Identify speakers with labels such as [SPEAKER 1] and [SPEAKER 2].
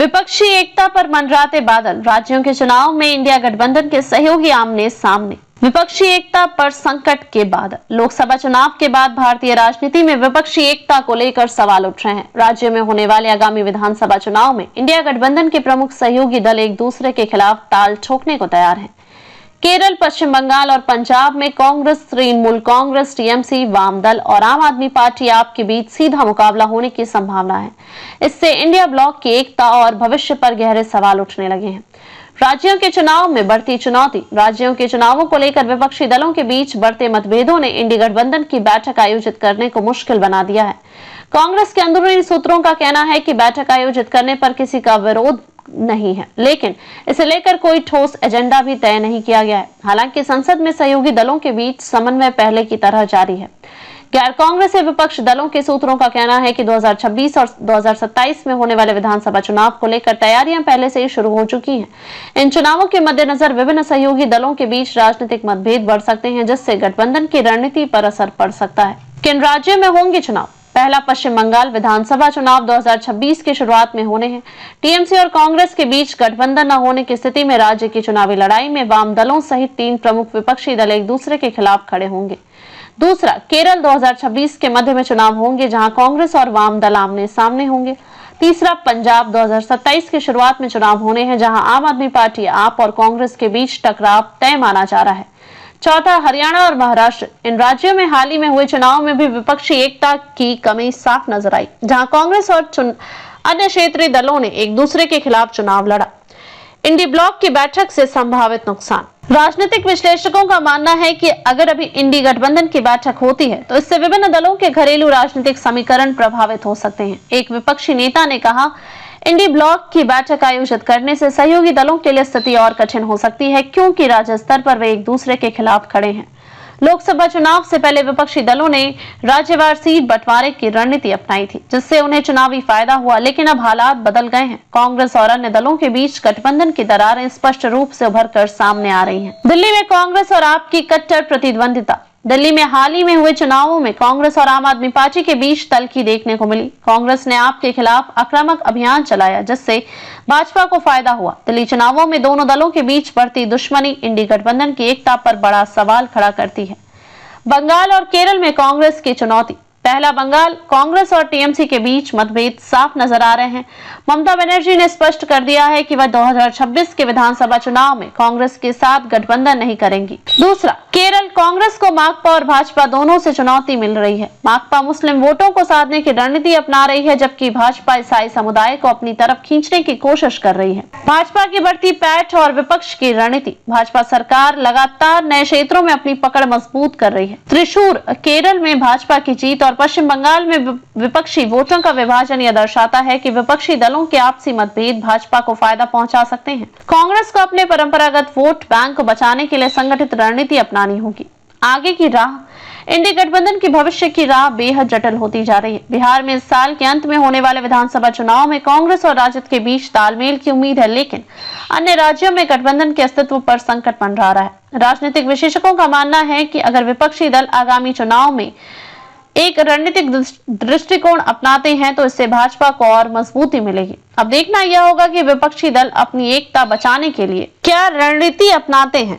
[SPEAKER 1] विपक्षी एकता पर मंडराते बादल, राज्यों के चुनाव में इंडिया गठबंधन के सहयोगी आमने सामने। विपक्षी एकता पर संकट के बादल। लोकसभा चुनाव के बाद भारतीय राजनीति में विपक्षी एकता को लेकर सवाल उठ रहे हैं। राज्य में होने वाले आगामी विधानसभा चुनाव में इंडिया गठबंधन के प्रमुख सहयोगी दल एक दूसरे के खिलाफ ताल ठोकने को तैयार हैं। केरल, पश्चिम बंगाल और पंजाब में कांग्रेस, तृणमूल कांग्रेस, टीएमसी, वाम दल और आम आदमी पार्टी आप के बीच सीधा मुकाबला होने की संभावना है। इससे इंडिया ब्लॉक की एकता और भविष्य पर गहरे सवाल उठने लगे हैं। राज्यों के चुनाव में बढ़ती चुनौती। राज्यों के चुनावों को लेकर विपक्षी दलों के बीच बढ़ते मतभेदों ने इंडिया गठबंधन की बैठक आयोजित करने को मुश्किल बना दिया है। कांग्रेस के अंदरूनी सूत्रों का कहना है कि बैठक आयोजित करने पर किसी का विरोध नहीं है, लेकिन इसे लेकर कोई ठोस एजेंडा भी तय नहीं किया गया है। हालांकि संसद में सहयोगी दलों के बीच समन्वय पहले की तरह जारी है। गैर कांग्रेसी विपक्ष दलों के सूत्रों का कहना है कि 2026 और 2027 में होने वाले विधानसभा चुनाव को लेकर तैयारियां पहले से ही शुरू हो चुकी हैं। इन चुनावों के मद्देनजर विभिन्न सहयोगी दलों के बीच राजनीतिक मतभेद बढ़ सकते हैं, जिससे गठबंधन की रणनीति पर असर पड़ सकता है। किन राज्यों में होंगे चुनाव? पहला, पश्चिम बंगाल विधानसभा चुनाव 2026 की शुरुआत में होने हैं। टीएमसी और कांग्रेस के बीच गठबंधन न होने की स्थिति में राज्य की चुनावी लड़ाई में वाम दलों सहित 3 प्रमुख विपक्षी दल एक दूसरे के खिलाफ खड़े होंगे। दूसरा, केरल 2026 के मध्य में चुनाव होंगे, जहां कांग्रेस और वाम दल आमने सामने होंगे। तीसरा, पंजाब 2027 की शुरुआत में चुनाव होने हैं, जहां आम आदमी पार्टी आप और कांग्रेस के बीच टकराव तय माना जा रहा है। चौथा, हरियाणा और महाराष्ट्र। इन राज्यों में हाल ही में हुए चुनाव में भी विपक्षी एकता की कमी साफ नजर आई, जहां कांग्रेस और अन्य क्षेत्रीय दलों ने एक दूसरे के खिलाफ चुनाव लड़ा। इंडी ब्लॉक की बैठक से संभावित नुकसान। राजनीतिक विश्लेषकों का मानना है कि अगर अभी इंडी गठबंधन की बैठक होती है तो इससे विभिन्न दलों के घरेलू राजनीतिक समीकरण प्रभावित हो सकते हैं। एक विपक्षी नेता ने कहा, इंडी ब्लॉक की बैठक आयोजित करने से सहयोगी दलों के लिए स्थिति और कठिन हो सकती है, क्योंकि राज्य स्तर पर वे एक दूसरे के खिलाफ खड़े हैं। लोकसभा चुनाव से पहले विपक्षी दलों ने राज्यवार सीट बंटवारे की रणनीति अपनाई थी, जिससे उन्हें चुनावी फायदा हुआ, लेकिन अब हालात बदल गए हैं। कांग्रेस और अन्य दलों के बीच गठबंधन की दरारें स्पष्ट रूप से उभर कर सामने आ रही हैं। दिल्ली में कांग्रेस और आप की कट्टर प्रतिद्वंदिता। दिल्ली में हाल ही में हुए चुनावों में कांग्रेस और आम आदमी पार्टी के बीच तल्खी देखने को मिली। कांग्रेस ने आप के खिलाफ आक्रामक अभियान चलाया, जिससे भाजपा को फायदा हुआ। दिल्ली चुनावों में दोनों दलों के बीच बढ़ती दुश्मनी इंडी गठबंधन की एकता पर बड़ा सवाल खड़ा करती है। बंगाल और केरल में कांग्रेस की चुनौती। पहला, बंगाल। कांग्रेस और टीएमसी के बीच मतभेद साफ नजर आ रहे हैं। ममता बनर्जी ने स्पष्ट कर दिया है कि वह 2026 के विधानसभा चुनाव में कांग्रेस के साथ गठबंधन नहीं करेंगी। दूसरा, केरल। कांग्रेस को माकपा और भाजपा दोनों से चुनौती मिल रही है। माकपा मुस्लिम वोटों को साधने की रणनीति अपना रही है, जबकि भाजपा ईसाई समुदाय को अपनी तरफ खींचने की कोशिश कर रही है। भाजपा की बढ़ती पैठ और विपक्ष की रणनीति। भाजपा सरकार लगातार नए क्षेत्रों में अपनी पकड़ मजबूत कर रही है। त्रिशूर। केरल में भाजपा की जीत और पश्चिम बंगाल में विपक्षी वोटों का विभाजन यह दर्शाता है कि विपक्षी दलों के आपसी मतभेद भाजपा को फायदा पहुंचा सकते हैं। कांग्रेस को अपने परंपरागत वोट बैंक को बचाने के लिए संगठित रणनीति अपनानी होगी। आगे की राह। इंडी गठबंधन की भविष्य की राह बेहद जटिल होती जा रही है। बिहार में इस साल के अंत में होने वाले विधानसभा चुनाव में कांग्रेस और राजद के बीच तालमेल की उम्मीद है, लेकिन अन्य राज्यों में गठबंधन के अस्तित्व पर संकट मंडरा रहा है। राजनीतिक विशेषज्ञों का मानना है कि अगर विपक्षी दल आगामी चुनाव में एक रणनीतिक दृष्टिकोण अपनाते हैं तो इससे भाजपा को और मजबूती मिलेगी। अब देखना यह होगा कि विपक्षी दल अपनी एकता बचाने के लिए क्या रणनीति अपनाते हैं।